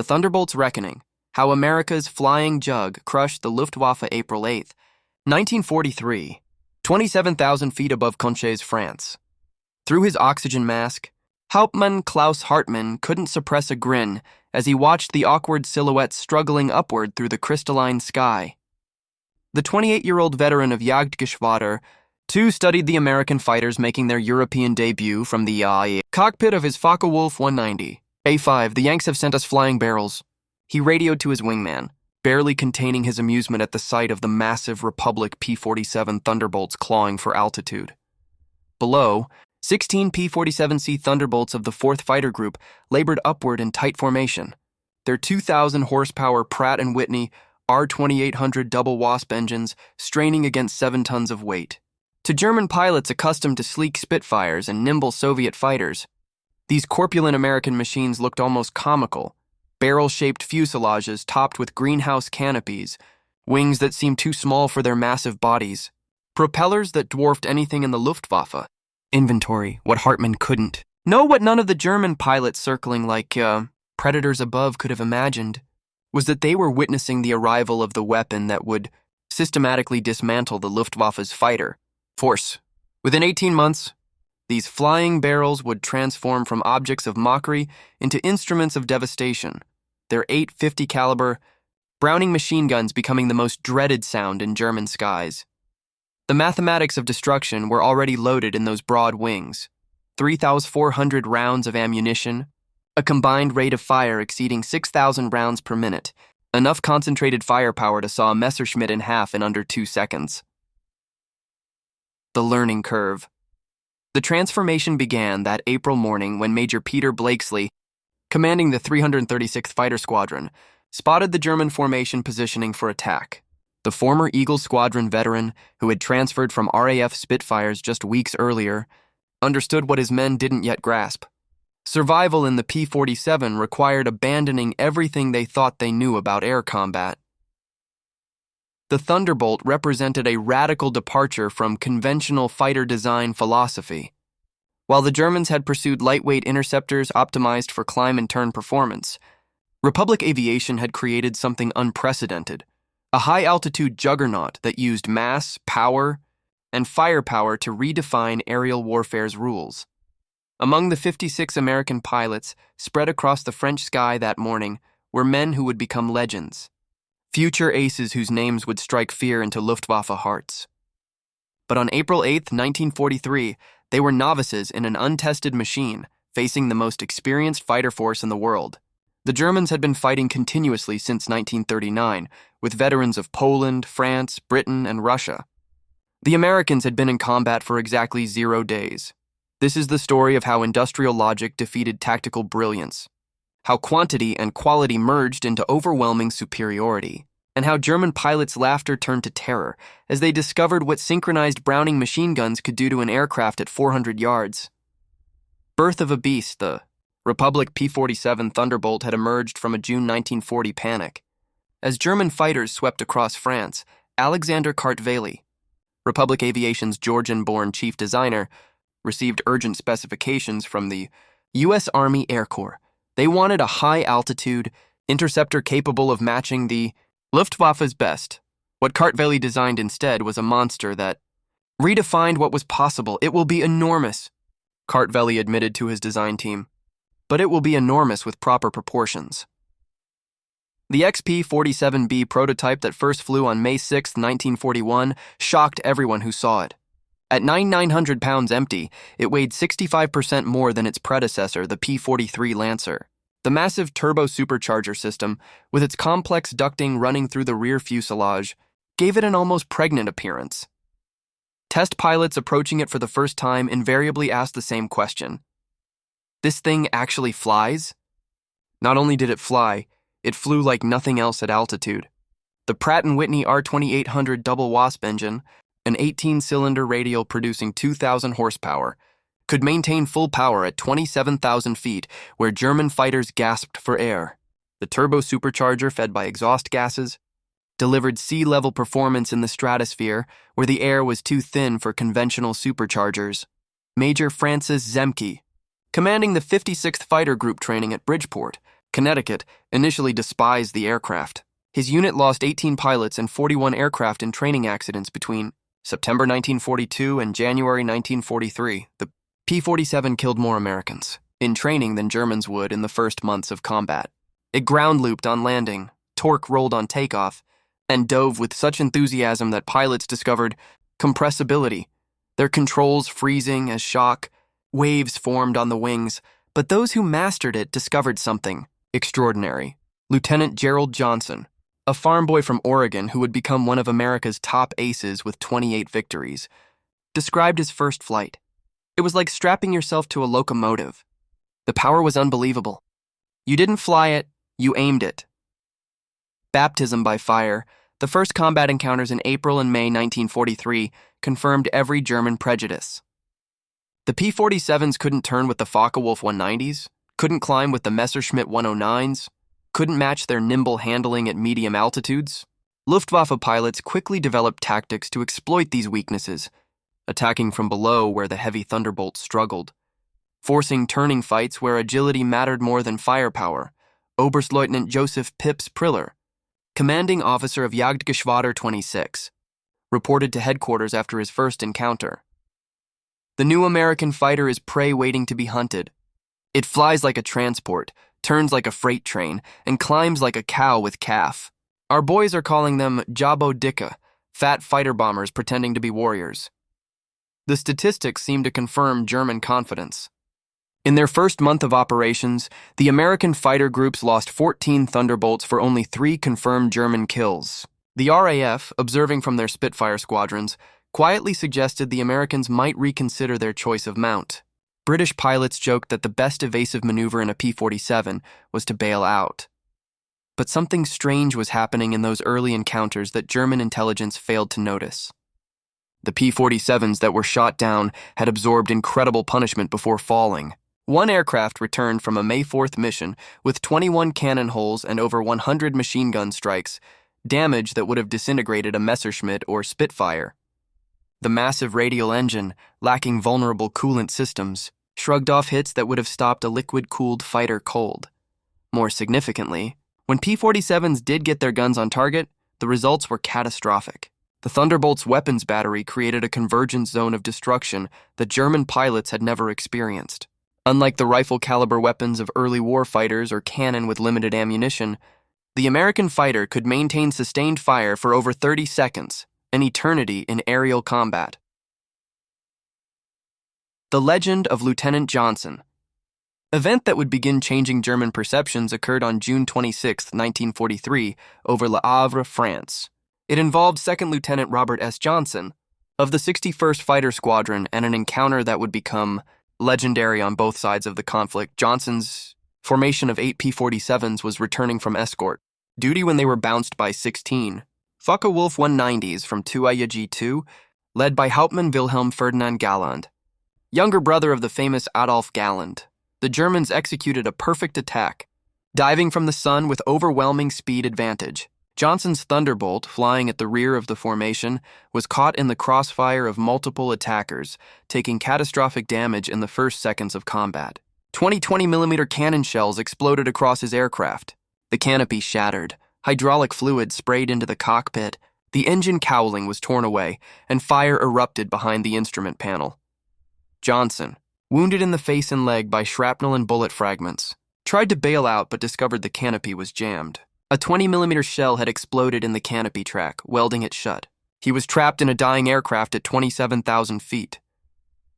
The Thunderbolt's Reckoning, How America's Flying Jug Crushed the Luftwaffe April 8, 1943, 27,000 feet above Conches, France. Through his oxygen mask, Hauptmann Klaus Hartmann couldn't suppress a grin as he watched the awkward silhouettes struggling upward through the crystalline sky. The 28-year-old veteran of Jagdgeschwader too studied the American fighters making their European debut from the cockpit of his Focke-Wulf 190. A5, the Yanks have sent us flying barrels. He radioed to his wingman, barely containing his amusement at the sight of the massive Republic P-47 Thunderbolts clawing for altitude. Below, 16 P-47C Thunderbolts of the 4th Fighter Group labored upward in tight formation. Their 2,000-horsepower Pratt & Whitney R2800 double wasp engines straining against 7 tons of weight. To German pilots accustomed to sleek Spitfires and nimble Soviet fighters, these corpulent American machines looked almost comical, barrel-shaped fuselages topped with greenhouse canopies, wings that seemed too small for their massive bodies, propellers that dwarfed anything in the Luftwaffe. Inventory, what Hartmann couldn't. Know what none of the German pilots circling like predators above could have imagined was that they were witnessing the arrival of the weapon that would systematically dismantle the Luftwaffe's fighter force. Within 18 months, these flying barrels would transform from objects of mockery into instruments of devastation, their .850 caliber Browning machine guns becoming the most dreaded sound in German skies. The mathematics of destruction were already loaded in those broad wings. 3,400 rounds of ammunition, a combined rate of fire exceeding 6,000 rounds per minute, enough concentrated firepower to saw a Messerschmitt in half in under 2 seconds. The learning curve. The transformation began that April morning when Major Peter Blakesley, commanding the 336th Fighter Squadron, spotted the German formation positioning for attack. The former Eagle Squadron veteran, who had transferred from RAF Spitfires just weeks earlier, understood what his men didn't yet grasp. Survival in the P-47 required abandoning everything they thought they knew about air combat. The Thunderbolt represented a radical departure from conventional fighter design philosophy. While the Germans had pursued lightweight interceptors optimized for climb and turn performance, Republic Aviation had created something unprecedented, a high-altitude juggernaut that used mass, power, and firepower to redefine aerial warfare's rules. Among the 56 American pilots spread across the French sky that morning were men who would become legends. Future aces whose names would strike fear into Luftwaffe hearts. But on April 8, 1943, they were novices in an untested machine, facing the most experienced fighter force in the world. The Germans had been fighting continuously since 1939, with veterans of Poland, France, Britain, and Russia. The Americans had been in combat for exactly 0 days. This is the story of how industrial logic defeated tactical brilliance, how quantity and quality merged into overwhelming superiority, and how German pilots' laughter turned to terror as they discovered what synchronized Browning machine guns could do to an aircraft at 400 yards. Birth of a beast, the Republic P-47 Thunderbolt had emerged from a June 1940 panic. As German fighters swept across France, Alexander Kartveli, Republic Aviation's Georgian-born chief designer, received urgent specifications from the U.S. Army Air Corps. They wanted a high-altitude interceptor capable of matching the Luftwaffe's best. What Kartveli designed instead was a monster that redefined what was possible. It will be enormous, Kartveli admitted to his design team, but it will be enormous with proper proportions. The XP-47B prototype that first flew on May 6, 1941, shocked everyone who saw it. At 9,900 pounds empty, it weighed 65% more than its predecessor, the P-43 Lancer. The massive turbo-supercharger system, with its complex ducting running through the rear fuselage, gave it an almost pregnant appearance. Test pilots approaching it for the first time invariably asked the same question. This thing actually flies? Not only did it fly, it flew like nothing else at altitude. The Pratt & Whitney R2800 double wasp engine, an 18-cylinder radial producing 2,000 horsepower, could maintain full power at 27,000 feet where German fighters gasped for air. The turbo supercharger, fed by exhaust gases, delivered sea-level performance in the stratosphere where the air was too thin for conventional superchargers. Major Francis Zemke, commanding the 56th Fighter Group training at Bridgeport, Connecticut initially despised the aircraft. His unit lost 18 pilots and 41 aircraft in training accidents between September 1942 and January 1943. The P-47 killed more Americans in training than Germans would in the first months of combat. It ground-looped on landing, torque-rolled on takeoff, and dove with such enthusiasm that pilots discovered compressibility, their controls freezing as shock waves formed on the wings. But those who mastered it discovered something extraordinary. Lieutenant Gerald Johnson, a farm boy from Oregon who would become one of America's top aces with 28 victories, described his first flight. It was like strapping yourself to a locomotive. The power was unbelievable. You didn't fly it, you aimed it. Baptism by fire, the first combat encounters in April and May 1943 confirmed every German prejudice. The P-47s couldn't turn with the Focke-Wulf 190s, couldn't climb with the Messerschmitt 109s, couldn't match their nimble handling at medium altitudes. Luftwaffe pilots quickly developed tactics to exploit these weaknesses, attacking from below where the heavy Thunderbolt struggled, forcing turning fights where agility mattered more than firepower. Oberstleutnant Joseph Pips Priller, commanding officer of Jagdgeschwader 26, reported to headquarters after his first encounter. The new American fighter is prey waiting to be hunted. It flies like a transport, turns like a freight train, and climbs like a cow with calf. Our boys are calling them Jabo-dicke, fat fighter bombers pretending to be warriors. The statistics seem to confirm German confidence. In their first month of operations, the American fighter groups lost 14 Thunderbolts for only 3 confirmed German kills. The RAF, observing from their Spitfire squadrons, quietly suggested the Americans might reconsider their choice of mount. British pilots joked that the best evasive maneuver in a P-47 was to bail out. But something strange was happening in those early encounters that German intelligence failed to notice. The P-47s that were shot down had absorbed incredible punishment before falling. One aircraft returned from a May 4th mission with 21 cannon holes and over 100 machine gun strikes, damage that would have disintegrated a Messerschmitt or Spitfire. The massive radial engine, lacking vulnerable coolant systems, shrugged off hits that would have stopped a liquid-cooled fighter cold. More significantly, when P-47s did get their guns on target, the results were catastrophic. The Thunderbolt's weapons battery created a convergence zone of destruction that German pilots had never experienced. Unlike the rifle-caliber weapons of early war fighters or cannon with limited ammunition, the American fighter could maintain sustained fire for over 30 seconds, an eternity in aerial combat. The Legend of Lieutenant Johnson. Event that would begin changing German perceptions occurred on June 26, 1943, over Le Havre, France. It involved 2nd Lieutenant Robert S. Johnson of the 61st Fighter Squadron and an encounter that would become legendary on both sides of the conflict. Johnson's formation of 8 P-47s was returning from escort duty when they were bounced by 16 Focke-Wulf 190s from 2AG2, led by Hauptmann Wilhelm Ferdinand Galland, younger brother of the famous Adolf Galland. The Germans executed a perfect attack, diving from the sun with overwhelming speed advantage. Johnson's Thunderbolt, flying at the rear of the formation, was caught in the crossfire of multiple attackers, taking catastrophic damage in the first seconds of combat. 20mm cannon shells exploded across his aircraft. The canopy shattered. Hydraulic fluid sprayed into the cockpit. The engine cowling was torn away, and fire erupted behind the instrument panel. Johnson, wounded in the face and leg by shrapnel and bullet fragments, tried to bail out but discovered the canopy was jammed. A 20mm shell had exploded in the canopy track, welding it shut. He was trapped in a dying aircraft at 27,000 feet.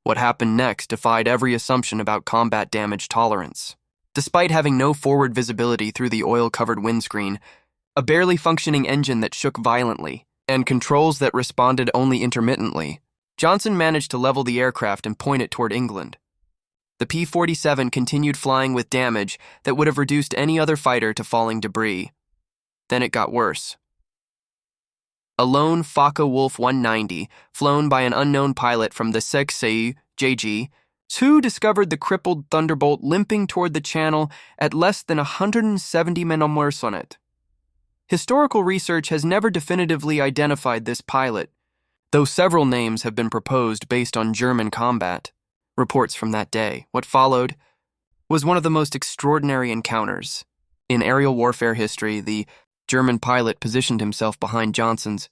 What happened next defied every assumption about combat damage tolerance. Despite having no forward visibility through the oil-covered windscreen, a barely functioning engine that shook violently, and controls that responded only intermittently, Johnson managed to level the aircraft and point it toward England. The P-47 continued flying with damage that would have reduced any other fighter to falling debris. Then it got worse. A lone Focke-Wulf 190, flown by an unknown pilot from the Sechsee JG, who discovered the crippled Thunderbolt limping toward the channel at less than 170 km on it. Historical research has never definitively identified this pilot, though several names have been proposed based on German combat reports from that day. What followed was one of the most extraordinary encounters In aerial warfare history, the German pilot positioned himself behind Johnson's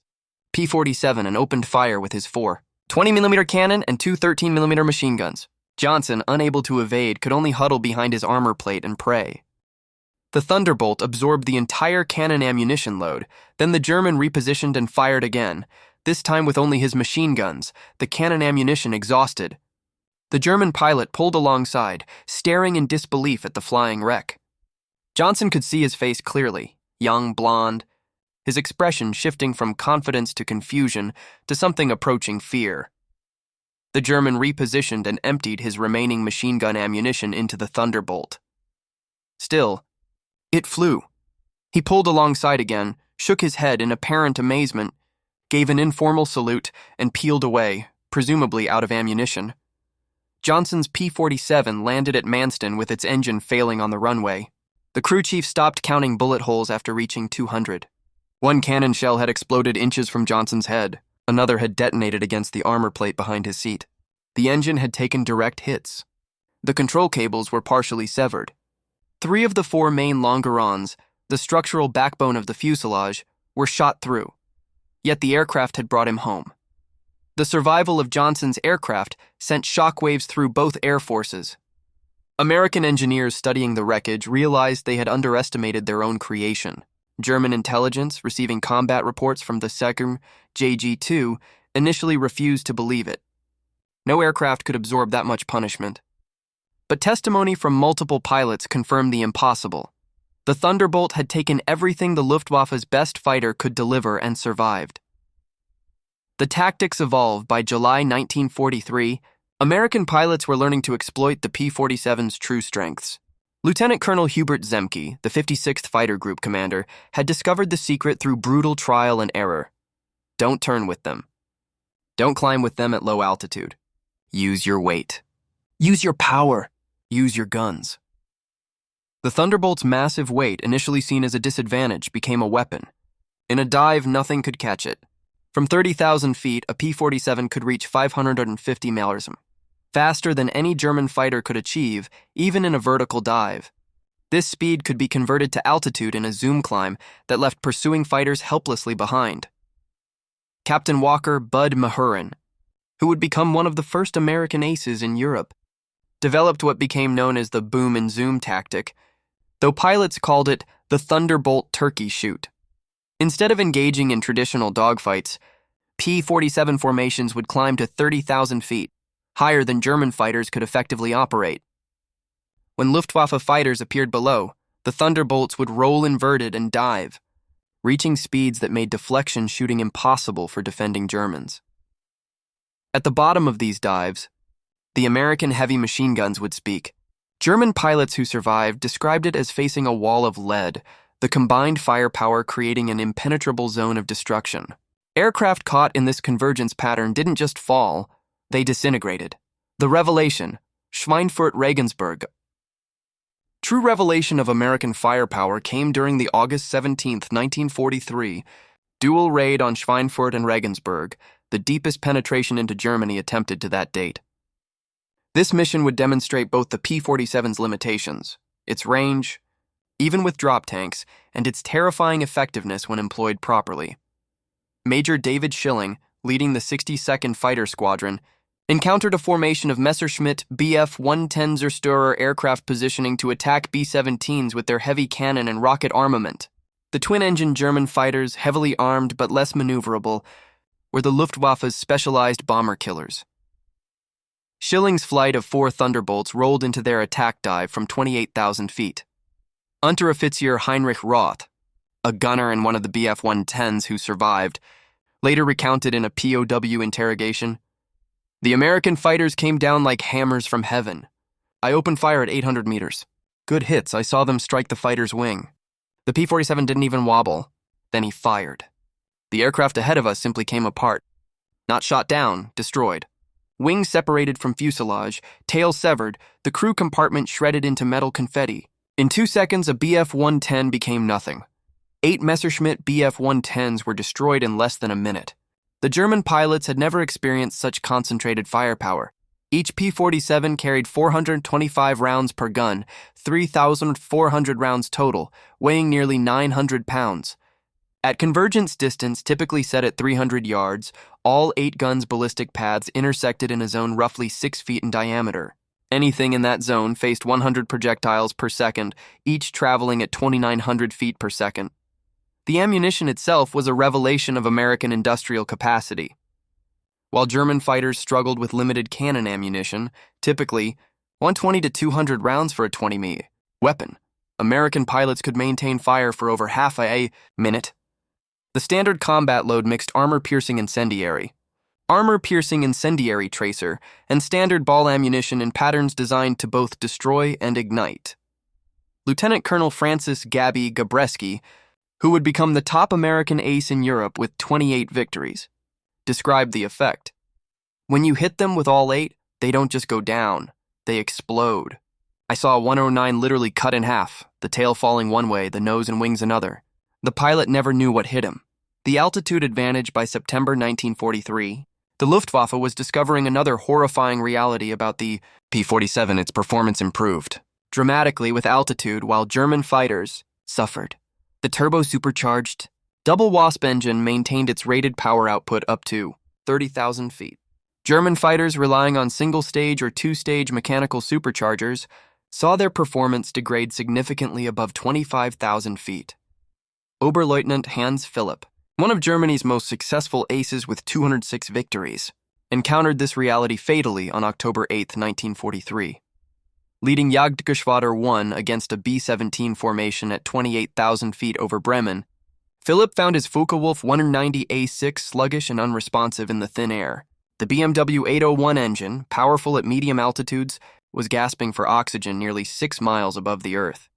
P-47 and opened fire with his four 20mm cannon and two 13mm machine guns. Johnson, unable to evade, could only huddle behind his armor plate and pray. The Thunderbolt absorbed the entire cannon ammunition load. Then the German repositioned and fired again, this time with only his machine guns, the cannon ammunition exhausted. The German pilot pulled alongside, staring in disbelief at the flying wreck. Johnson could see his face clearly, young, blonde, his expression shifting from confidence to confusion to something approaching fear. The German repositioned and emptied his remaining machine gun ammunition into the Thunderbolt. Still, it flew. He pulled alongside again, shook his head in apparent amazement, gave an informal salute, and peeled away, presumably out of ammunition. Johnson's P-47 landed at Manston with its engine failing on the runway. The crew chief stopped counting bullet holes after reaching 200. One cannon shell had exploded inches from Johnson's head. Another had detonated against the armor plate behind his seat. The engine had taken direct hits. The control cables were partially severed. 3 of the 4 main longerons, the structural backbone of the fuselage, were shot through. Yet the aircraft had brought him home. The survival of Johnson's aircraft sent shockwaves through both air forces. American engineers studying the wreckage realized they had underestimated their own creation. German intelligence, receiving combat reports from the Second JG-2, initially refused to believe it. No aircraft could absorb that much punishment. But testimony from multiple pilots confirmed the impossible. The Thunderbolt had taken everything the Luftwaffe's best fighter could deliver and survived. The tactics evolved. By July 1943, American pilots were learning to exploit the P-47's true strengths. Lieutenant Colonel Hubert Zemke, the 56th Fighter Group commander, had discovered the secret through brutal trial and error. Don't turn with them. Don't climb with them at low altitude. Use your weight. Use your power. Use your guns. The Thunderbolt's massive weight, initially seen as a disadvantage, became a weapon. In a dive, nothing could catch it. From 30,000 feet, a P-47 could reach 550 miles, faster than any German fighter could achieve, even in a vertical dive. This speed could be converted to altitude in a zoom climb that left pursuing fighters helplessly behind. Captain Walker Bud Mahurin, who would become one of the first American aces in Europe, developed what became known as the boom and zoom tactic, though pilots called it the Thunderbolt turkey shoot. Instead of engaging in traditional dogfights, P-47 formations would climb to 30,000 feet, higher than German fighters could effectively operate. When Luftwaffe fighters appeared below, the Thunderbolts would roll inverted and dive, reaching speeds that made deflection shooting impossible for defending Germans. At the bottom of these dives, the American heavy machine guns would speak. German pilots who survived described it as facing a wall of lead, the combined firepower creating an impenetrable zone of destruction. Aircraft caught in this convergence pattern didn't just fall, they disintegrated. The revelation, Schweinfurt-Regensburg. True revelation of American firepower came during the August 17, 1943, dual raid on Schweinfurt and Regensburg, the deepest penetration into Germany attempted to that date. This mission would demonstrate both the P-47's limitations, its range, even with drop tanks, and its terrifying effectiveness when employed properly. Major David Schilling, leading the 62nd Fighter Squadron, encountered a formation of Messerschmitt Bf-110 Zerstörer aircraft positioning to attack B-17s with their heavy cannon and rocket armament. The twin-engine German fighters, heavily armed but less maneuverable, were the Luftwaffe's specialized bomber killers. Schilling's flight of 4 Thunderbolts rolled into their attack dive from 28,000 feet. Unteroffizier Heinrich Roth, a gunner in one of the Bf-110s who survived, later recounted in a POW interrogation, "The American fighters came down like hammers from heaven. I opened fire at 800 meters. Good hits, I saw them strike the fighter's wing. The P-47 didn't even wobble. Then he fired. The aircraft ahead of us simply came apart. Not shot down, destroyed. Wings separated from fuselage, tail severed, the crew compartment shredded into metal confetti. In 2 seconds, a Bf-110 became nothing. 8 Messerschmitt Bf-110s were destroyed in less than a minute. The German pilots had never experienced such concentrated firepower. Each P-47 carried 425 rounds per gun, 3,400 rounds total, weighing nearly 900 pounds. At convergence distance typically set at 300 yards, all 8 guns' ballistic paths intersected in a zone roughly 6 feet in diameter. Anything in that zone faced 100 projectiles per second, each traveling at 2,900 feet per second. The ammunition itself was a revelation of American industrial capacity. While German fighters struggled with limited cannon ammunition, typically 120 to 200 rounds for a 20 weapon, American pilots could maintain fire for over half a minute. The standard combat load mixed armor-piercing incendiary tracer, and standard ball ammunition in patterns designed to both destroy and ignite. Lieutenant Colonel Francis Gabby Gabreski, who would become the top American ace in Europe with 28 victories, described the effect. When you hit them with all 8, they don't just go down, they explode. I saw a 109 literally cut in half, the tail falling one way, the nose and wings another. The pilot never knew what hit him. The altitude advantage. By September 1943, the Luftwaffe was discovering another horrifying reality about the P-47. Its performance improved dramatically with altitude while German fighters suffered. The turbo-supercharged double Wasp engine maintained its rated power output up to 30,000 feet. German fighters relying on single-stage or two-stage mechanical superchargers saw their performance degrade significantly above 25,000 feet. Oberleutnant Hans Philipp, one of Germany's most successful aces with 206 victories, encountered this reality fatally on October 8, 1943. Leading Jagdgeschwader 1 against a B-17 formation at 28,000 feet over Bremen, Philipp found his Focke-Wulf 190A6 sluggish and unresponsive in the thin air. The BMW 801 engine, powerful at medium altitudes, was gasping for oxygen nearly 6 miles above the Earth.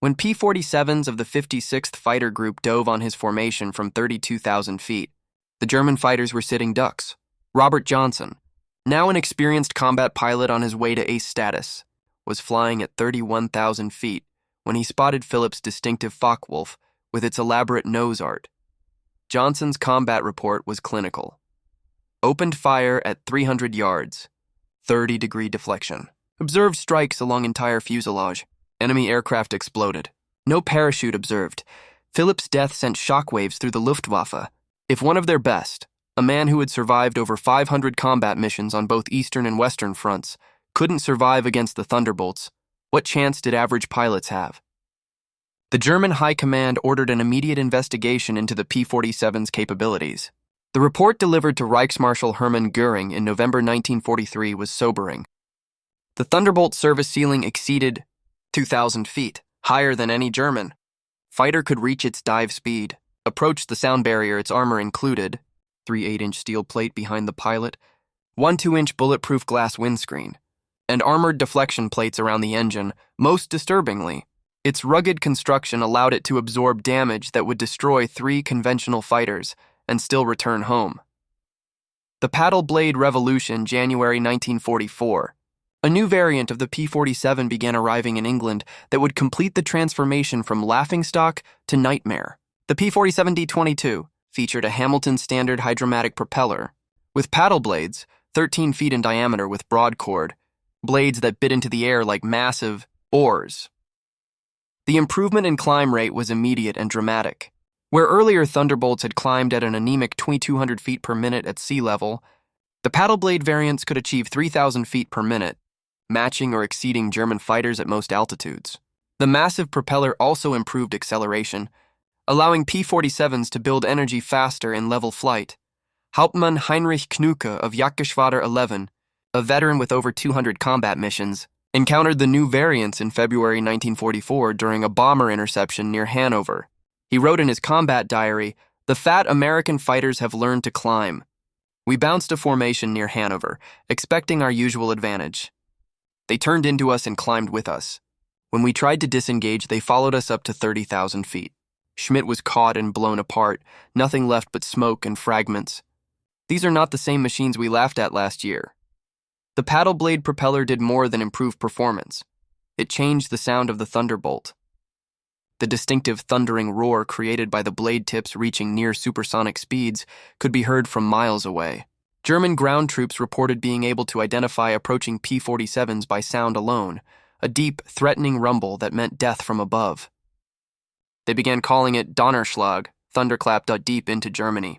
When P-47s of the 56th Fighter Group dove on his formation from 32,000 feet, the German fighters were sitting ducks. Robert Johnson, now an experienced combat pilot on his way to ace status, was flying at 31,000 feet when he spotted Philipp's distinctive Focke-Wulf with its elaborate nose art. Johnson's combat report was clinical. Opened fire at 300 yards, 30-degree deflection. Observed strikes along entire fuselage. Enemy aircraft exploded. No parachute observed. Philipp's death sent shockwaves through the Luftwaffe. If one of their best, a man who had survived over 500 combat missions on both Eastern and Western fronts, couldn't survive against the Thunderbolts, what chance did average pilots have? The German High Command ordered an immediate investigation into the P-47's capabilities. The report delivered to Reichsmarshal Hermann Göring in November 1943 was sobering. The Thunderbolt service ceiling exceeded 2,000 feet, higher than any German fighter could reach its dive speed, approached the sound barrier its armor included, 3 8-inch steel plate behind the pilot, 1 2-inch bulletproof glass windscreen, and armored deflection plates around the engine. Most disturbingly, its rugged construction allowed it to absorb damage that would destroy 3 conventional fighters and still return home. The paddle blade revolution, January 1944. A new variant of the P-47 began arriving in England that would complete the transformation from laughingstock to nightmare. The P-47 D-22 featured a Hamilton standard hydromatic propeller, with paddle blades, 13 feet in diameter with broad chord, blades that bit into the air like massive oars. The improvement in climb rate was immediate and dramatic. Where earlier Thunderbolts had climbed at an anemic 2,200 feet per minute at sea level, the paddle blade variants could achieve 3,000 feet per minute, matching or exceeding German fighters at most altitudes. The massive propeller also improved acceleration, allowing P-47s to build energy faster in level flight. Hauptmann Heinrich Knuke of Jagdgeschwader 11, a veteran with over 200 combat missions, encountered the new variants in February 1944 during a bomber interception near Hanover. He wrote in his combat diary, "The fat American fighters have learned to climb. We bounced a formation near Hanover, expecting our usual advantage. They turned into us and climbed with us. When we tried to disengage, they followed us up to 30,000 feet. Schmitt was caught and blown apart, nothing left but smoke and fragments. These are not the same machines we laughed at last year." The paddle blade propeller did more than improve performance. It changed the sound of the Thunderbolt. The distinctive thundering roar created by the blade tips reaching near supersonic speeds could be heard from miles away. German ground troops reported being able to identify approaching P-47s by sound alone, a deep, threatening rumble that meant death from above. They began calling it Donnerschlag, thunderclap deep into Germany.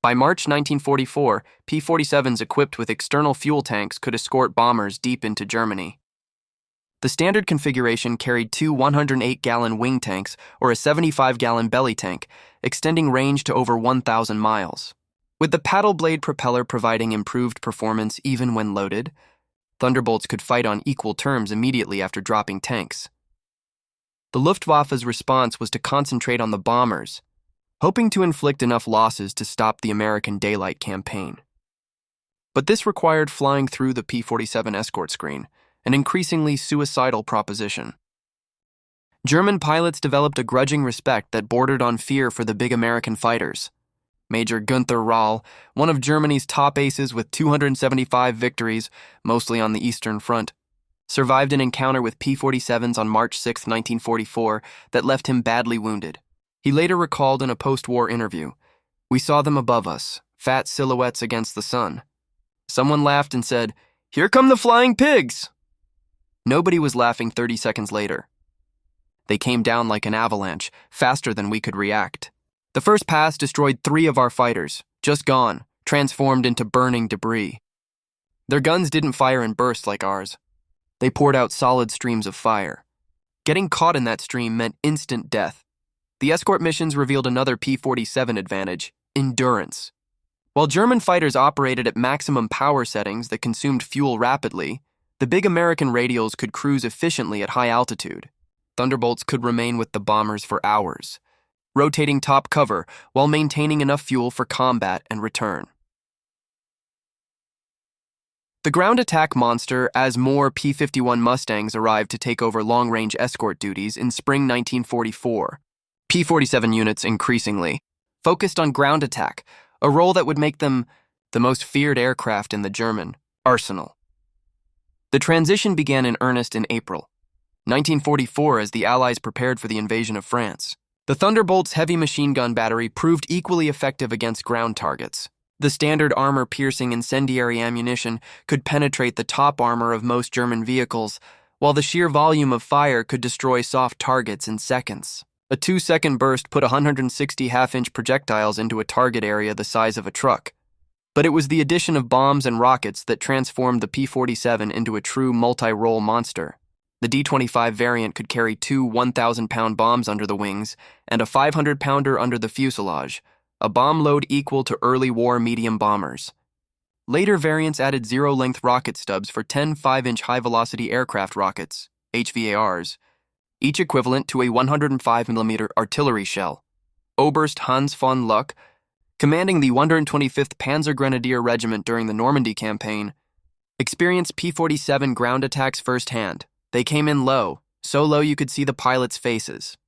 By March 1944, P-47s equipped with external fuel tanks could escort bombers deep into Germany. The standard configuration carried two 108-gallon wing tanks or a 75-gallon belly tank, extending range to over 1,000 miles. With the paddle blade propeller providing improved performance even when loaded, Thunderbolts could fight on equal terms immediately after dropping tanks. The Luftwaffe's response was to concentrate on the bombers, hoping to inflict enough losses to stop the American daylight campaign. But this required flying through the P-47 escort screen, an increasingly suicidal proposition. German pilots developed a grudging respect that bordered on fear for the big American fighters. Major Günther Rall, one of Germany's top aces with 275 victories, mostly on the Eastern Front, survived an encounter with P-47s on March 6, 1944, that left him badly wounded. He later recalled in a post-war interview, "We saw them above us, fat silhouettes against the sun. Someone laughed and said, 'Here come the flying pigs!' Nobody was laughing 30 seconds later. They came down like an avalanche, faster than we could react. The first pass destroyed 3 of our fighters, just gone, transformed into burning debris. Their guns didn't fire in bursts like ours. They poured out solid streams of fire. Getting caught in that stream meant instant death. The escort missions revealed another P-47 advantage, endurance. While German fighters operated at maximum power settings that consumed fuel rapidly, the big American radials could cruise efficiently at high altitude. Thunderbolts could remain with the bombers for hours, rotating top cover while maintaining enough fuel for combat and return. The ground attack monster as more P-51 Mustangs arrived to take over long-range escort duties in spring 1944. P-47 units increasingly focused on ground attack, a role that would make them the most feared aircraft in the German arsenal. The transition began in earnest in April 1944 as the Allies prepared for the invasion of France. The Thunderbolt's heavy machine gun battery proved equally effective against ground targets. The standard armor-piercing incendiary ammunition could penetrate the top armor of most German vehicles, while the sheer volume of fire could destroy soft targets in seconds. A 2-second burst put 160 half-inch projectiles into a target area the size of a truck. But it was the addition of bombs and rockets that transformed the P-47 into a true multi-role monster. The D-25 variant could carry 2 1,000-pound bombs under the wings and a 500-pounder under the fuselage, a bomb load equal to early war medium bombers. Later variants added zero-length rocket stubs for 10 5-inch high-velocity aircraft rockets, HVARs, each equivalent to a 105mm artillery shell. Oberst Hans von Luck, commanding the 125th Panzer Grenadier Regiment during the Normandy campaign, experienced P-47 ground attacks firsthand. They came in low, so low you could see the pilots' faces.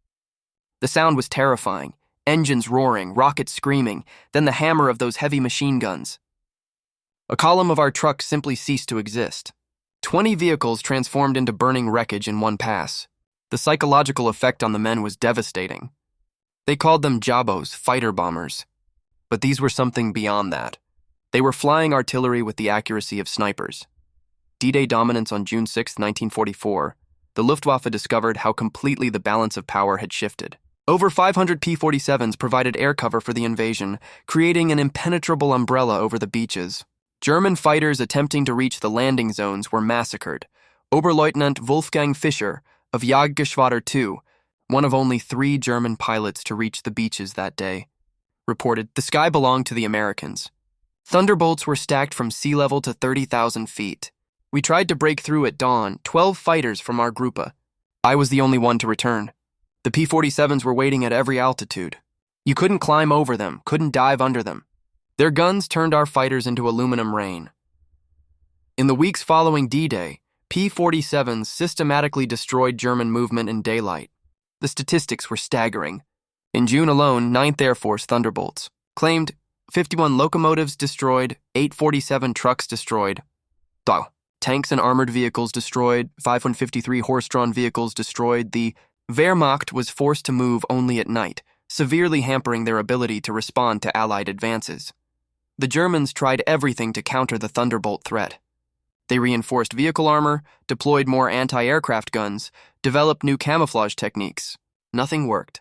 The sound was terrifying, engines roaring, rockets screaming, then the hammer of those heavy machine guns. A column of our trucks simply ceased to exist. 20 vehicles transformed into burning wreckage in one pass. The psychological effect on the men was devastating. They called them Jabos, fighter bombers. But these were something beyond that. They were flying artillery with the accuracy of snipers. D-Day dominance on June 6, 1944, the Luftwaffe discovered how completely the balance of power had shifted. Over 500 P-47s provided air cover for the invasion, creating an impenetrable umbrella over the beaches. German fighters attempting to reach the landing zones were massacred. Oberleutnant Wolfgang Fischer of Jagdgeschwader 2, one of only 3 German pilots to reach the beaches that day, reported, "The sky belonged to the Americans. Thunderbolts were stacked from sea level to 30,000 feet. We tried to break through at dawn, 12 fighters from our Gruppe. I was the only one to return. The P-47s were waiting at every altitude. You couldn't climb over them, couldn't dive under them. Their guns turned our fighters into aluminum rain." In the weeks following D-Day, P-47s systematically destroyed German movement in daylight. The statistics were staggering. In June alone, 9th Air Force Thunderbolts claimed 51 locomotives destroyed, 847 trucks destroyed. Tanks and armored vehicles destroyed, 553 horse-drawn vehicles destroyed. The Wehrmacht was forced to move only at night, severely hampering their ability to respond to Allied advances. The Germans tried everything to counter the Thunderbolt threat. They reinforced vehicle armor, deployed more anti-aircraft guns, developed new camouflage techniques. Nothing worked.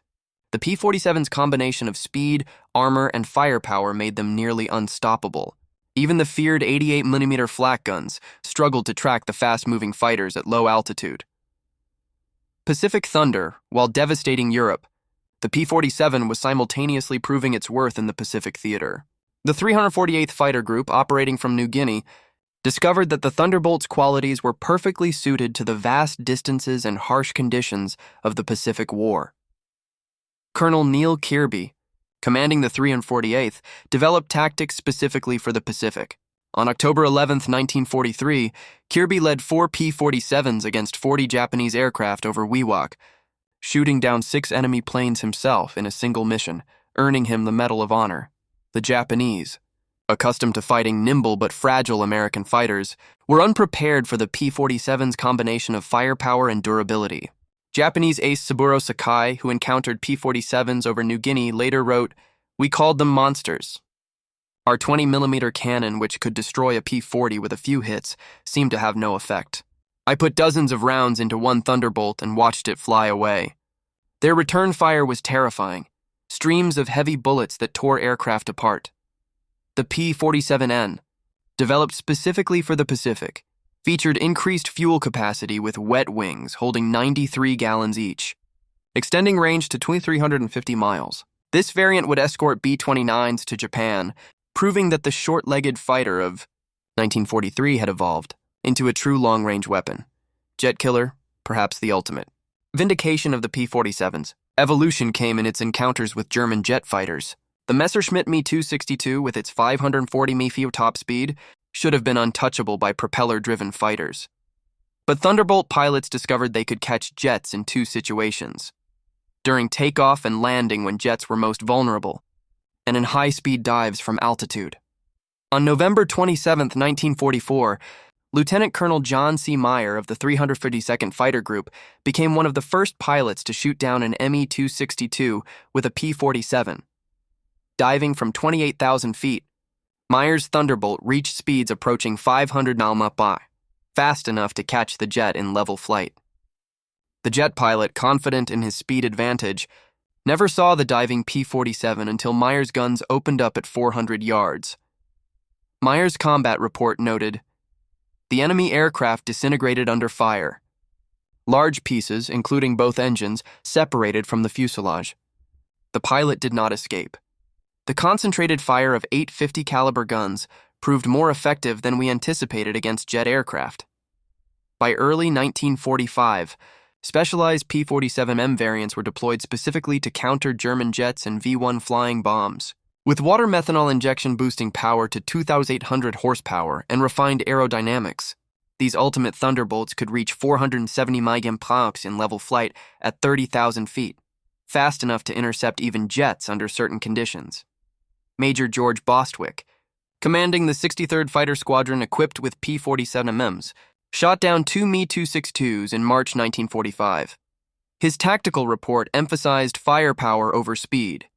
The P-47's combination of speed, armor, and firepower made them nearly unstoppable. Even the feared 88mm flak guns struggled to track the fast-moving fighters at low altitude. Pacific Thunder, while devastating Europe, the P-47 was simultaneously proving its worth in the Pacific theater. The 348th Fighter Group, operating from New Guinea, discovered that the Thunderbolt's qualities were perfectly suited to the vast distances and harsh conditions of the Pacific War. Colonel Neil Kirby, commanding the 348th, developed tactics specifically for the Pacific. On October 11, 1943, Kirby led 4 P-47s against 40 Japanese aircraft over Wewak, shooting down 6 enemy planes himself in a single mission, earning him the Medal of Honor. The Japanese, accustomed to fighting nimble but fragile American fighters, were unprepared for the P-47's combination of firepower and durability. Japanese ace Saburo Sakai, who encountered P-47s over New Guinea, later wrote, "We called them monsters. Our 20mm cannon, which could destroy a P-40 with a few hits, seemed to have no effect. I put dozens of rounds into one Thunderbolt and watched it fly away. Their return fire was terrifying, streams of heavy bullets that tore aircraft apart. The P-47N, developed specifically for the Pacific, featured increased fuel capacity with wet wings holding 93 gallons each, extending range to 2,350 miles. This variant would escort B-29s to Japan, proving that the short-legged fighter of 1943 had evolved into a true long-range weapon. Jet killer, perhaps the ultimate. Vindication of the P-47s. Evolution came in its encounters with German jet fighters. The Messerschmitt Me-262, with its 540 mph top speed, should have been untouchable by propeller-driven fighters. But Thunderbolt pilots discovered they could catch jets in 2 situations: during takeoff and landing when jets were most vulnerable, and in high-speed dives from altitude. On November 27, 1944, Lieutenant Colonel John C. Meyer of the 352nd Fighter Group became one of the first pilots to shoot down an Me-262 with a P-47. Diving from 28,000 feet, Meyer's Thunderbolt reached speeds approaching 500 mph, fast enough to catch the jet in level flight. The jet pilot, confident in his speed advantage, never saw the diving P-47 until Meyer's guns opened up at 400 yards. Meyer's combat report noted, "The enemy aircraft disintegrated under fire. Large pieces, including both engines, separated from the fuselage. The pilot did not escape. The concentrated fire of 850 caliber guns proved more effective than we anticipated against jet aircraft." By early 1945, specialized P-47M variants were deployed specifically to counter German jets and V-1 flying bombs. With water methanol injection boosting power to 2,800 horsepower and refined aerodynamics, these ultimate Thunderbolts could reach 470 mph in level flight at 30,000 feet, fast enough to intercept even jets under certain conditions. Major George Bostwick, commanding the 63rd Fighter Squadron equipped with P-47Ms, shot down 2 Me-262s in March 1945. His tactical report emphasized firepower over speed.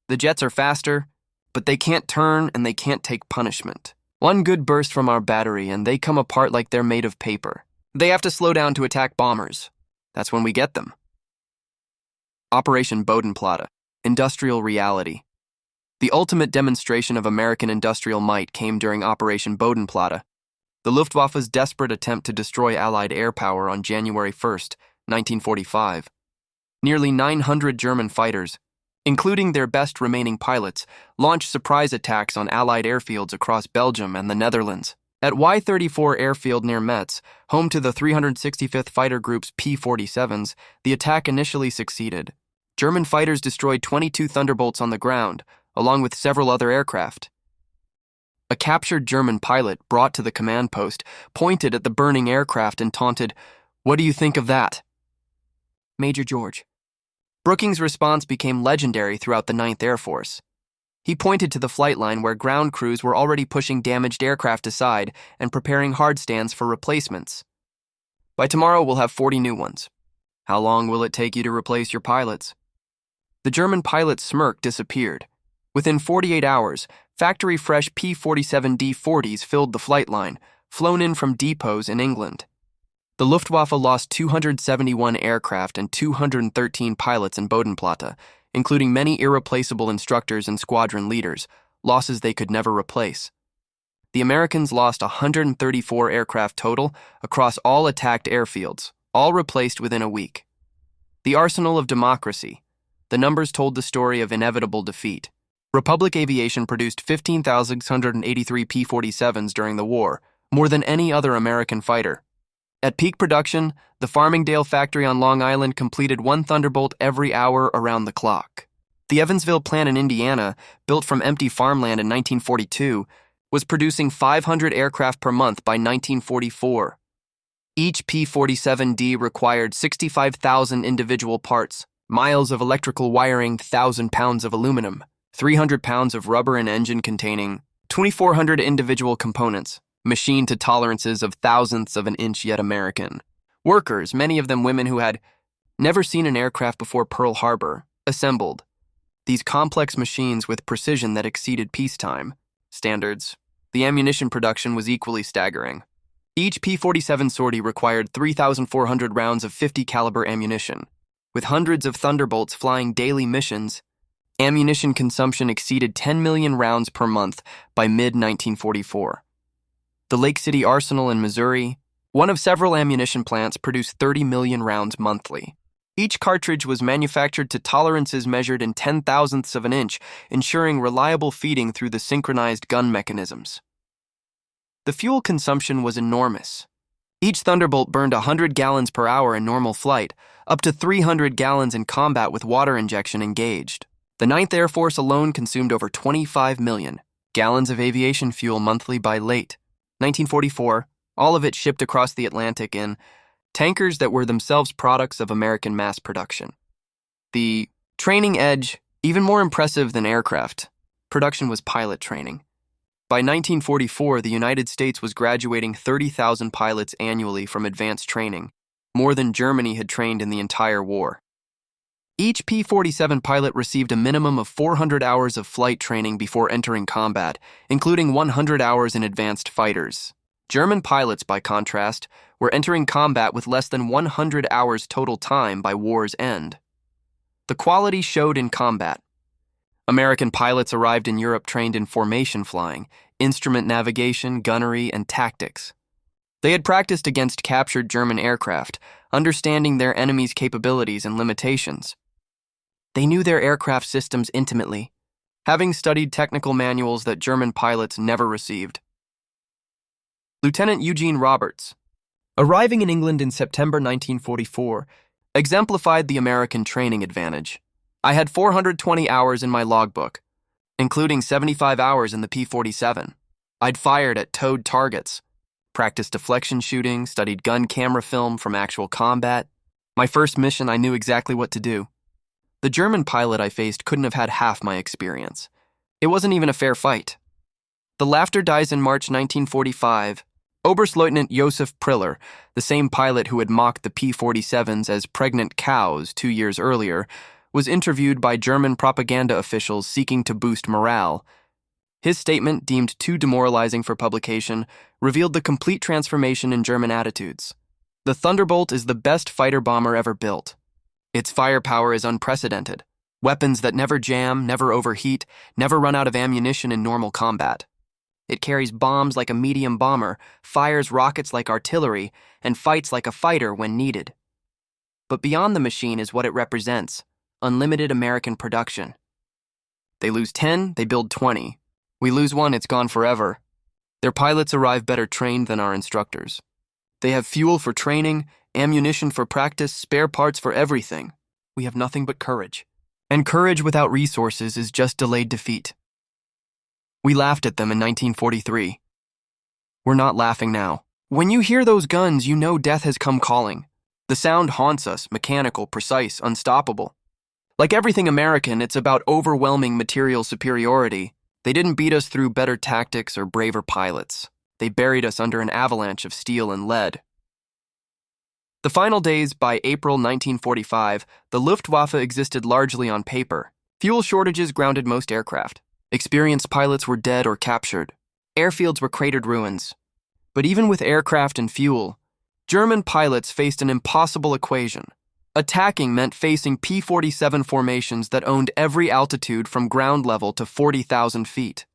"The jets are faster, but they can't turn and they can't take punishment. One good burst from our battery and they come apart like they're made of paper. They have to slow down to attack bombers. That's when we get them." Operation Bodenplatte, industrial reality. The ultimate demonstration of American industrial might came during Operation Bodenplatte, the Luftwaffe's desperate attempt to destroy Allied air power on January 1, 1945. Nearly 900 German fighters, including their best remaining pilots, launched surprise attacks on Allied airfields across Belgium and the Netherlands. At Y-34 Airfield near Metz, home to the 365th Fighter Group's P-47s, the attack initially succeeded. German fighters destroyed 22 Thunderbolts on the ground, along with several other aircraft. A captured German pilot, brought to the command post, pointed at the burning aircraft and taunted, "What do you think of that?" Major George. Brookings' response became legendary throughout the 9th Air Force. He pointed to the flight line where ground crews were already pushing damaged aircraft aside and preparing hard stands for replacements. "By tomorrow, we'll have 40 new ones. How long will it take you to replace your pilots?" The German pilot's smirk disappeared. Within 48 hours, factory-fresh P-47D-40s filled the flight line, flown in from depots in England. The Luftwaffe lost 271 aircraft and 213 pilots in Bodenplatte, including many irreplaceable instructors and squadron leaders, losses they could never replace. The Americans lost 134 aircraft total across all attacked airfields, all replaced within a week. The arsenal of democracy. The numbers told the story of inevitable defeat. Republic Aviation produced 15,683 P-47s during the war, more than any other American fighter. At peak production, the Farmingdale factory on Long Island completed one Thunderbolt every hour around the clock. The Evansville plant in Indiana, built from empty farmland in 1942, was producing 500 aircraft per month by 1944. Each P-47D required 65,000 individual parts, miles of electrical wiring, 1,000 pounds of aluminum, 300 pounds of rubber and engine containing 2,400 individual components, machined to tolerances of thousandths of an inch yet American. Workers, many of them women who had never seen an aircraft before Pearl Harbor, assembled these complex machines with precision that exceeded peacetime standards. The ammunition production was equally staggering. Each P-47 sortie required 3,400 rounds of 50 caliber ammunition. With hundreds of Thunderbolts flying daily missions, ammunition consumption exceeded 10 million rounds per month by mid-1944. The Lake City Arsenal in Missouri, one of several ammunition plants, produced 30 million rounds monthly. Each cartridge was manufactured to tolerances measured in 10,000ths of an inch, ensuring reliable feeding through the synchronized gun mechanisms. The fuel consumption was enormous. Each Thunderbolt burned 100 gallons per hour in normal flight, up to 300 gallons in combat with water injection engaged. The 9th Air Force alone consumed over 25 million gallons of aviation fuel monthly by late 1944, all of it shipped across the Atlantic in tankers that were themselves products of American mass production. The training edge, even more impressive than aircraft production, was pilot training. By 1944, the United States was graduating 30,000 pilots annually from advanced training, more than Germany had trained in the entire war. Each P-47 pilot received a minimum of 400 hours of flight training before entering combat, including 100 hours in advanced fighters. German pilots, by contrast, were entering combat with less than 100 hours total time by war's end. The quality showed in combat. American pilots arrived in Europe trained in formation flying, instrument navigation, gunnery, and tactics. They had practiced against captured German aircraft, understanding their enemy's capabilities and limitations. They knew their aircraft systems intimately, having studied technical manuals that German pilots never received. Lieutenant Eugene Roberts, arriving in England in September 1944, exemplified the American training advantage. I had 420 hours in my logbook, including 75 hours in the P-47. I'd fired at towed targets, practiced deflection shooting, studied gun camera film from actual combat. My first mission, I knew exactly what to do. The German pilot I faced couldn't have had half my experience. It wasn't even a fair fight. The laughter dies in March 1945. Oberstleutnant Josef Priller, the same pilot who had mocked the P-47s as pregnant cows 2 years earlier, was interviewed by German propaganda officials seeking to boost morale. His statement, deemed too demoralizing for publication, revealed the complete transformation in German attitudes. The Thunderbolt is the best fighter bomber ever built. Its firepower is unprecedented. Weapons that never jam, never overheat, never run out of ammunition in normal combat. It carries bombs like a medium bomber, fires rockets like artillery, and fights like a fighter when needed. But beyond the machine is what it represents: unlimited American production. They lose 10, they build 20. We lose one, it's gone forever. Their pilots arrive better trained than our instructors. They have fuel for training, ammunition for practice, spare parts for everything. We have nothing but courage. And courage without resources is just delayed defeat. We laughed at them in 1943. We're not laughing now. When you hear those guns, you know death has come calling. The sound haunts us, mechanical, precise, unstoppable. Like everything American, it's about overwhelming material superiority. They didn't beat us through better tactics or braver pilots. They buried us under an avalanche of steel and lead. The final days, by April 1945, the Luftwaffe existed largely on paper. Fuel shortages grounded most aircraft. Experienced pilots were dead or captured. Airfields were cratered ruins. But even with aircraft and fuel, German pilots faced an impossible equation. Attacking meant facing P-47 formations that owned every altitude from ground level to 40,000 feet.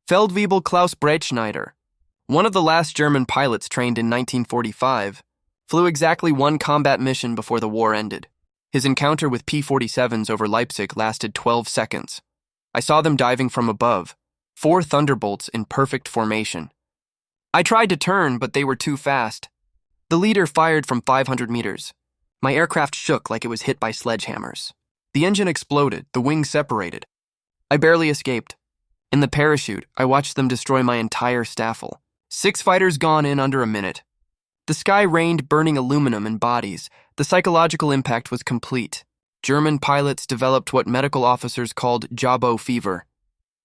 Feldwebel Klaus Breitschneider, one of the last German pilots trained in 1945, flew exactly one combat mission before the war ended. His encounter with P-47s over Leipzig lasted 12 seconds. I saw them diving from above, 4 Thunderbolts in perfect formation. I tried to turn, but they were too fast. The leader fired from 500 meters. My aircraft shook like it was hit by sledgehammers. The engine exploded, the wings separated. I barely escaped. In the parachute, I watched them destroy my entire staffel. 6 fighters gone in under a minute. The sky rained burning aluminum and bodies. The psychological impact was complete. German pilots developed what medical officers called Jabo fever,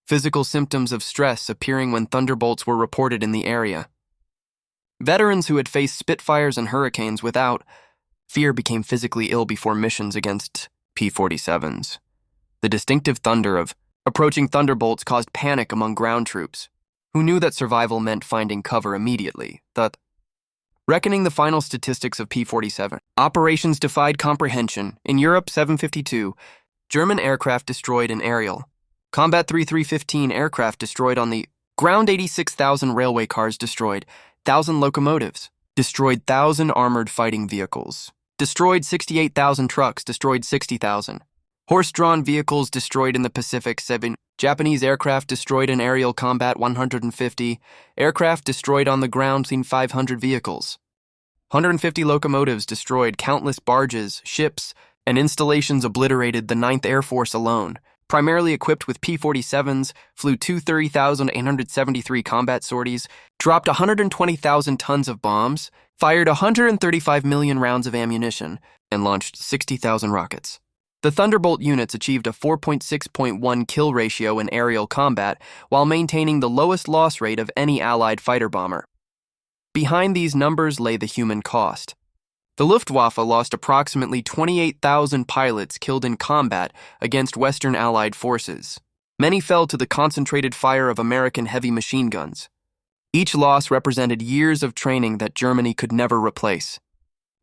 physical symptoms of stress appearing when Thunderbolts were reported in the area. Veterans who had faced Spitfires and Hurricanes without fear became physically ill before missions against P-47s. The distinctive thunder of approaching Thunderbolts caused panic among ground troops, who knew that survival meant finding cover immediately. Reckoning the final statistics of P-47, operations defied comprehension. In Europe, 752, German aircraft destroyed in aerial. Combat 3315 aircraft destroyed on the ground, 86,000 railway cars destroyed, 1,000 locomotives, destroyed 1,000 armored fighting vehicles, destroyed 68,000 trucks, destroyed 60,000. Horse-drawn vehicles destroyed in the Pacific, 7. Japanese aircraft destroyed in aerial combat, 150. Aircraft destroyed on the ground, 500 vehicles. 150 locomotives destroyed, countless barges, ships, and installations obliterated. The 9th Air Force alone, primarily equipped with P-47s, flew 230,873 combat sorties, dropped 120,000 tons of bombs, fired 135 million rounds of ammunition, and launched 60,000 rockets. The Thunderbolt units achieved a 4.6.1 kill ratio in aerial combat while maintaining the lowest loss rate of any Allied fighter bomber. Behind these numbers lay the human cost. The Luftwaffe lost approximately 28,000 pilots killed in combat against Western Allied forces. Many fell to the concentrated fire of American heavy machine guns. Each loss represented years of training that Germany could never replace.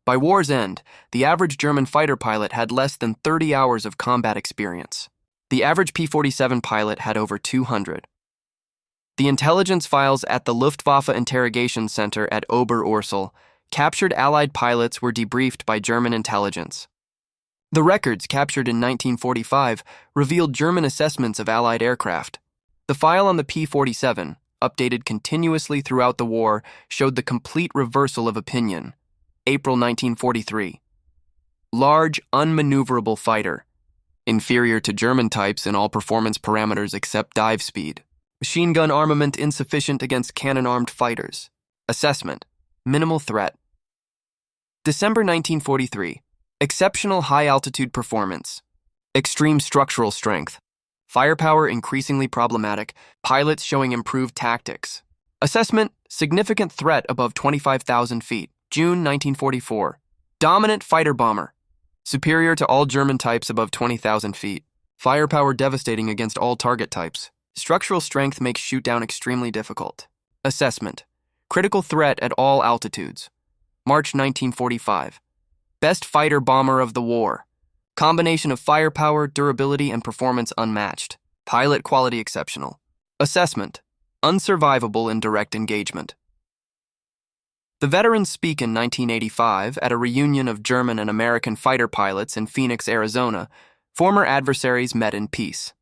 By war's end, the average German fighter pilot had less than 30 hours of combat experience. The average P-47 pilot had over 200. The intelligence files at the Luftwaffe Interrogation Center at Ober-Ursel, captured Allied pilots were debriefed by German intelligence. The records captured in 1945 revealed German assessments of Allied aircraft. The file on the P-47, updated continuously throughout the war, showed the complete reversal of opinion. April 1943. Large, unmaneuverable fighter. Inferior to German types in all performance parameters except dive speed. Machine gun armament insufficient against cannon-armed fighters. Assessment: minimal threat. December 1943. Exceptional high-altitude performance. Extreme structural strength. Firepower increasingly problematic. Pilots showing improved tactics. Assessment: significant threat above 25,000 feet. June 1944. Dominant fighter bomber. Superior to all German types above 20,000 feet. Firepower devastating against all target types. Structural strength makes shoot-down extremely difficult. Assessment: critical threat at all altitudes. March 1945. Best fighter bomber of the war. Combination of firepower, durability, and performance unmatched. Pilot quality exceptional. Assessment: unsurvivable in direct engagement. The veterans speak in 1985 at a reunion of German and American fighter pilots in Phoenix, Arizona. Former adversaries met in peace.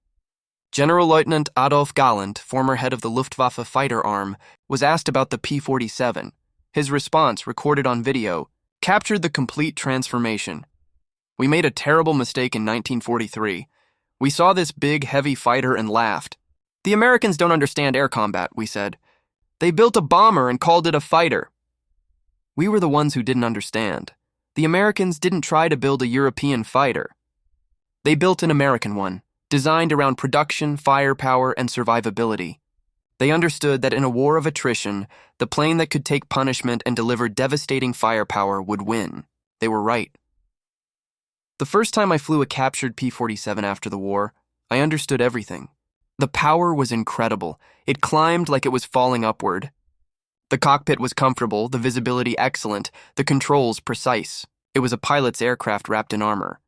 General Lieutenant Adolf Galland, former head of the Luftwaffe fighter arm, was asked about the P-47. His response, recorded on video, captured the complete transformation. "We made a terrible mistake in 1943. We saw this big, heavy fighter and laughed. The Americans don't understand air combat, we said. They built a bomber and called it a fighter. We were the ones who didn't understand. The Americans didn't try to build a European fighter. They built an American one, designed around production, firepower, and survivability. They understood that in a war of attrition, the plane that could take punishment and deliver devastating firepower would win. They were right." The first time I flew a captured P-47 after the war, I understood everything. The power was incredible. It climbed like it was falling upward. The cockpit was comfortable, the visibility excellent, the controls precise. It was a pilot's aircraft wrapped in armor.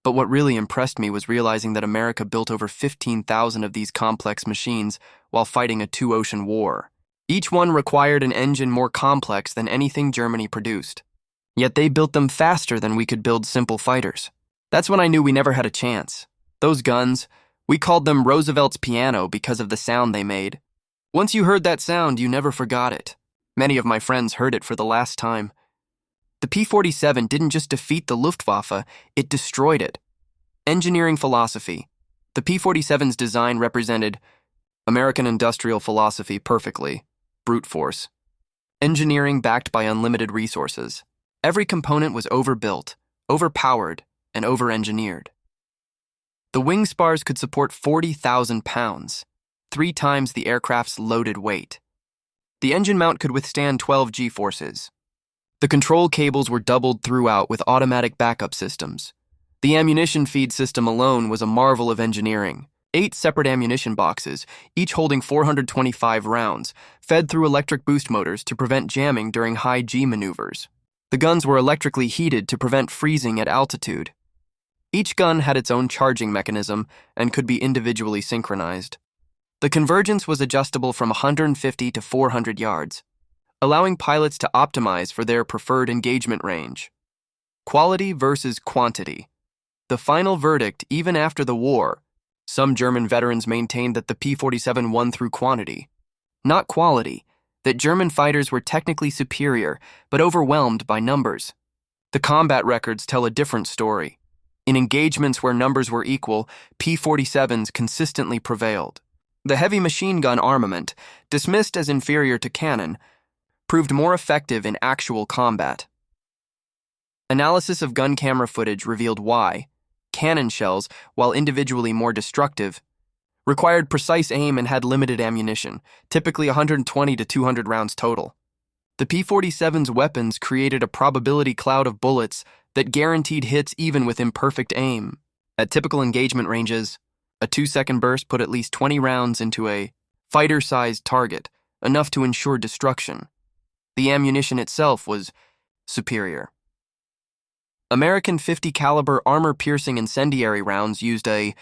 But what really impressed me was realizing that America built over 15,000 of these complex machines while fighting a two-ocean war. Each one required an engine more complex than anything Germany produced. Yet they built them faster than we could build simple fighters. That's when I knew we never had a chance. Those guns, we called them Roosevelt's piano because of the sound they made. Once you heard that sound, you never forgot it. Many of my friends heard it for the last time. The P-47 didn't just defeat the Luftwaffe, it destroyed it. Engineering philosophy. The P-47's design represented American industrial philosophy perfectly. Brute force. Engineering backed by unlimited resources. Every component was overbuilt, overpowered, and over-engineered. The wing spars could support 40,000 pounds, 3 times the aircraft's loaded weight. The engine mount could withstand 12 G-forces. The control cables were doubled throughout with automatic backup systems. The ammunition feed system alone was a marvel of engineering. 8 separate ammunition boxes, each holding 425 rounds, fed through electric boost motors to prevent jamming during high G maneuvers. The guns were electrically heated to prevent freezing at altitude. Each gun had its own charging mechanism and could be individually synchronized. The convergence was adjustable from 150 to 400 yards, allowing pilots to optimize for their preferred engagement range. Quality versus quantity. The final verdict, even after the war, some German veterans maintained that the P-47 won through quantity, not quality, that German fighters were technically superior but overwhelmed by numbers. The combat records tell a different story. In engagements where numbers were equal, P-47s consistently prevailed. The heavy machine gun armament, dismissed as inferior to cannon, proved more effective in actual combat. Analysis of gun camera footage revealed why cannon shells, while individually more destructive, required precise aim and had limited ammunition, typically 120 to 200 rounds total. The P-47's weapons created a probability cloud of bullets that guaranteed hits even with imperfect aim. At typical engagement ranges, a 2-second burst put at least 20 rounds into a fighter-sized target, enough to ensure destruction. The ammunition itself was superior. American .50 caliber armor-piercing incendiary rounds used a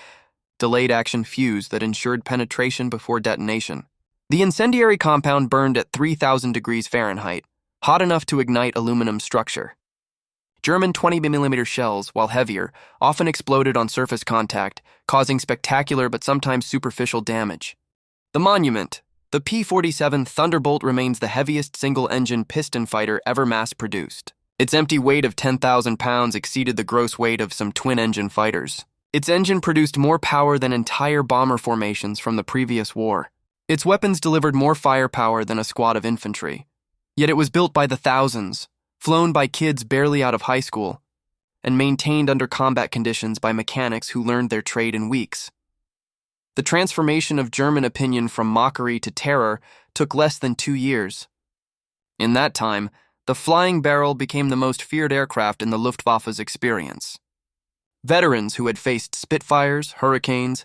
delayed action fuse that ensured penetration before detonation. The incendiary compound burned at 3,000 degrees Fahrenheit, hot enough to ignite aluminum structure. German 20mm shells, while heavier, often exploded on surface contact, causing spectacular but sometimes superficial damage. The monument. The P-47 Thunderbolt remains the heaviest single-engine piston fighter ever mass-produced. Its empty weight of 10,000 pounds exceeded the gross weight of some twin-engine fighters. Its engine produced more power than entire bomber formations from the previous war. Its weapons delivered more firepower than a squad of infantry. Yet it was built by the thousands, flown by kids barely out of high school, and maintained under combat conditions by mechanics who learned their trade in weeks. The transformation of German opinion from mockery to terror took less than 2 years. In that time, the flying barrel became the most feared aircraft in the Luftwaffe's experience. Veterans who had faced Spitfires, Hurricanes,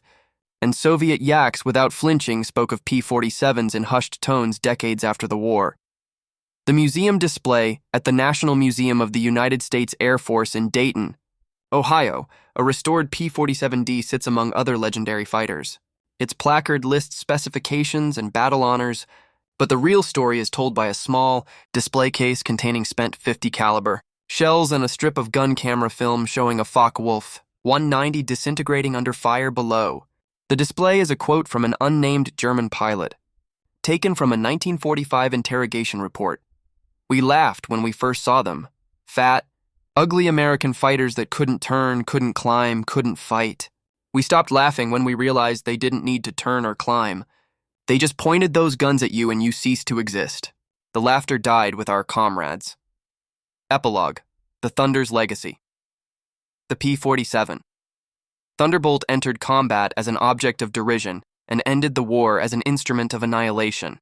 and Soviet Yaks without flinching spoke of P-47s in hushed tones decades after the war. The museum display at the National Museum of the United States Air Force in Dayton, Ohio, a restored P-47D sits among other legendary fighters. Its placard lists specifications and battle honors, but the real story is told by a small display case containing spent .50 caliber shells and a strip of gun camera film showing a Focke-Wulf 190 disintegrating under fire below. The display is a quote from an unnamed German pilot, taken from a 1945 interrogation report. "We laughed when we first saw them. Fat, ugly American fighters that couldn't turn, couldn't climb, couldn't fight. We stopped laughing when we realized they didn't need to turn or climb. They just pointed those guns at you and you ceased to exist." The laughter died with our comrades. Epilogue. The Thunder's Legacy. The P-47. Thunderbolt entered combat as an object of derision and ended the war as an instrument of annihilation.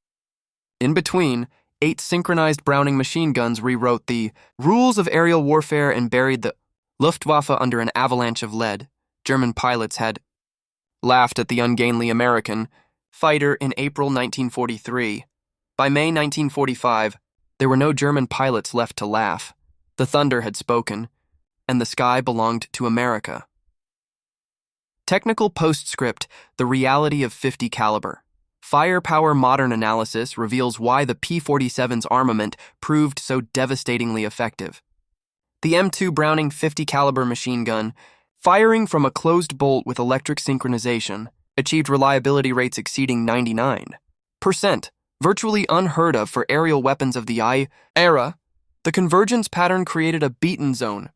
In between, 8 synchronized Browning machine guns rewrote the rules of aerial warfare and buried the Luftwaffe under an avalanche of lead. German pilots had laughed at the ungainly American fighter in April 1943. By May 1945, there were no German pilots left to laugh. The thunder had spoken, and the sky belonged to America. Technical postscript: the reality of 50 caliber. Firepower modern analysis reveals why the P-47's armament proved so devastatingly effective. The M2 Browning 50 caliber machine gun, firing from a closed bolt with electric synchronization, achieved reliability rates exceeding 99%, virtually unheard of for aerial weapons of the I era. The convergence pattern created a beaten zone,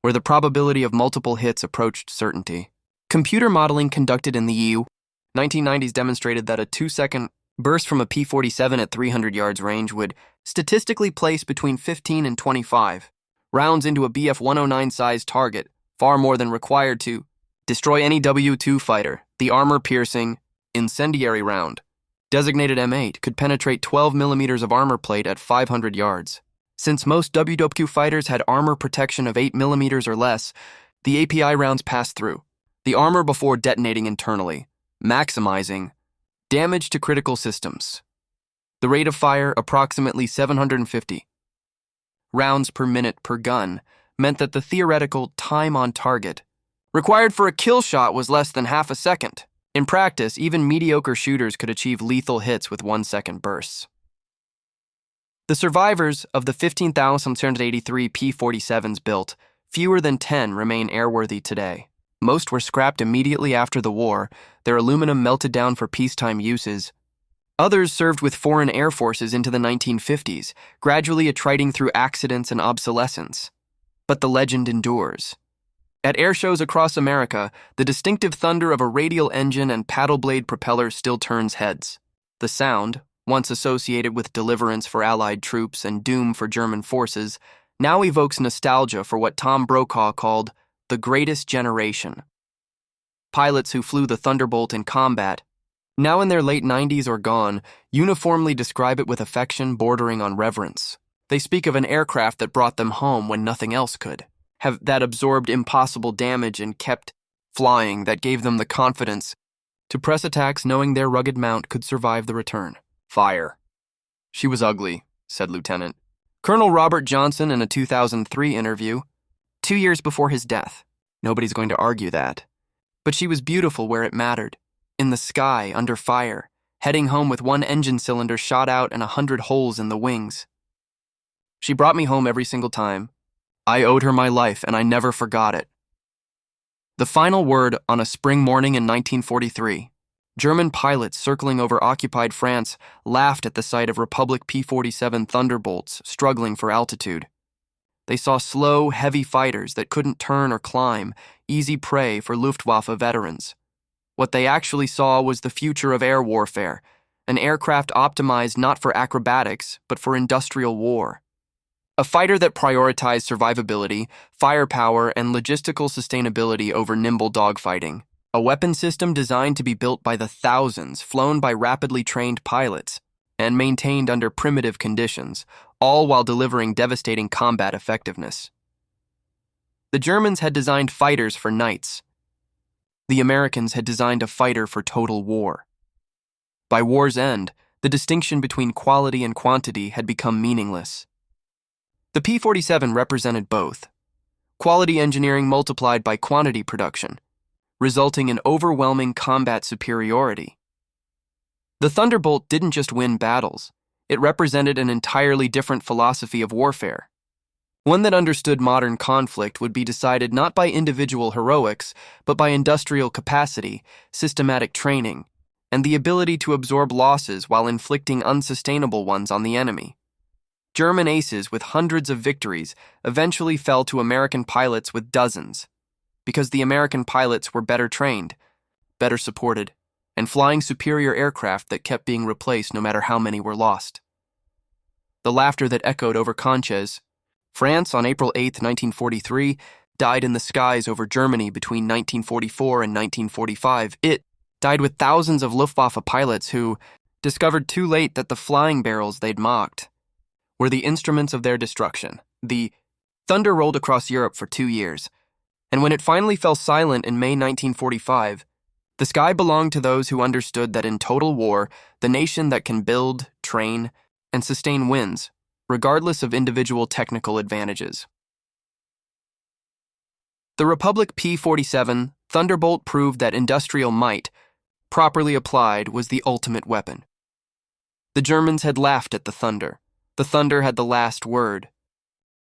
where the probability of multiple hits approached certainty. Computer modeling conducted in the EU 1990s demonstrated that a 2-second burst from a P-47 at 300 yards range would statistically place between 15 and 25 rounds into a Bf-109-sized target, far more than required to destroy any W-2 fighter. The armor-piercing, incendiary round, designated M8, could penetrate 12 millimeters of armor plate at 500 yards. Since most W-2 fighters had armor protection of 8 millimeters or less, the API rounds passed through the armor before detonating internally, maximizing damage to critical systems. The rate of fire, approximately 750 rounds per minute per gun, meant that the theoretical time on target required for a kill shot was less than half a second. In practice, even mediocre shooters could achieve lethal hits with 1-second bursts. The survivors of the 15,783 P-47s built, fewer than 10 remain airworthy today. Most were scrapped immediately after the war, their aluminum melted down for peacetime uses. Others served with foreign air forces into the 1950s, gradually attriting through accidents and obsolescence. But the legend endures. At air shows across America, the distinctive thunder of a radial engine and paddle blade propeller still turns heads. The sound, once associated with deliverance for Allied troops and doom for German forces, now evokes nostalgia for what Tom Brokaw called the greatest generation. Pilots who flew the Thunderbolt in combat, now in their late 90s or gone, uniformly describe it with affection bordering on reverence. They speak of an aircraft that brought them home when nothing else could, that absorbed impossible damage and kept flying, that gave them the confidence to press attacks knowing their rugged mount could survive the return. Fire. She was ugly, said Lieutenant Colonel Robert Johnson in a 2003 interview, 2 years before his death. Nobody's going to argue that. But she was beautiful where it mattered. In the sky, under fire, heading home with one engine cylinder shot out and 100 holes in the wings. She brought me home every single time. I owed her my life, and I never forgot it. The final word on a spring morning in 1943. German pilots circling over occupied France laughed at the sight of Republic P-47 Thunderbolts struggling for altitude. They saw slow, heavy fighters that couldn't turn or climb, easy prey for Luftwaffe veterans. What they actually saw was the future of air warfare, an aircraft optimized not for acrobatics, but for industrial war. A fighter that prioritized survivability, firepower, and logistical sustainability over nimble dogfighting. A weapon system designed to be built by the thousands, flown by rapidly trained pilots, and maintained under primitive conditions, all while delivering devastating combat effectiveness. The Germans had designed fighters for nights. The Americans had designed a fighter for total war. By war's end, the distinction between quality and quantity had become meaningless. The P-47 represented both. Quality engineering multiplied by quantity production, resulting in overwhelming combat superiority. The Thunderbolt didn't just win battles. It represented an entirely different philosophy of warfare. One that understood modern conflict would be decided not by individual heroics, but by industrial capacity, systematic training, and the ability to absorb losses while inflicting unsustainable ones on the enemy. German aces with hundreds of victories eventually fell to American pilots with dozens, because the American pilots were better trained, better supported, and flying superior aircraft that kept being replaced no matter how many were lost. The laughter that echoed over Conches, France on April 8, 1943, died in the skies over Germany between 1944 and 1945. It died with thousands of Luftwaffe pilots who discovered too late that the flying barrels they'd mocked were the instruments of their destruction. The thunder rolled across Europe for 2 years, and when it finally fell silent in May 1945, The sky belonged to those who understood that in total war, the nation that can build, train, and sustain wins, regardless of individual technical advantages. The Republic P-47 Thunderbolt proved that industrial might, properly applied, was the ultimate weapon. The Germans had laughed at the Thunder. The Thunder had the last word.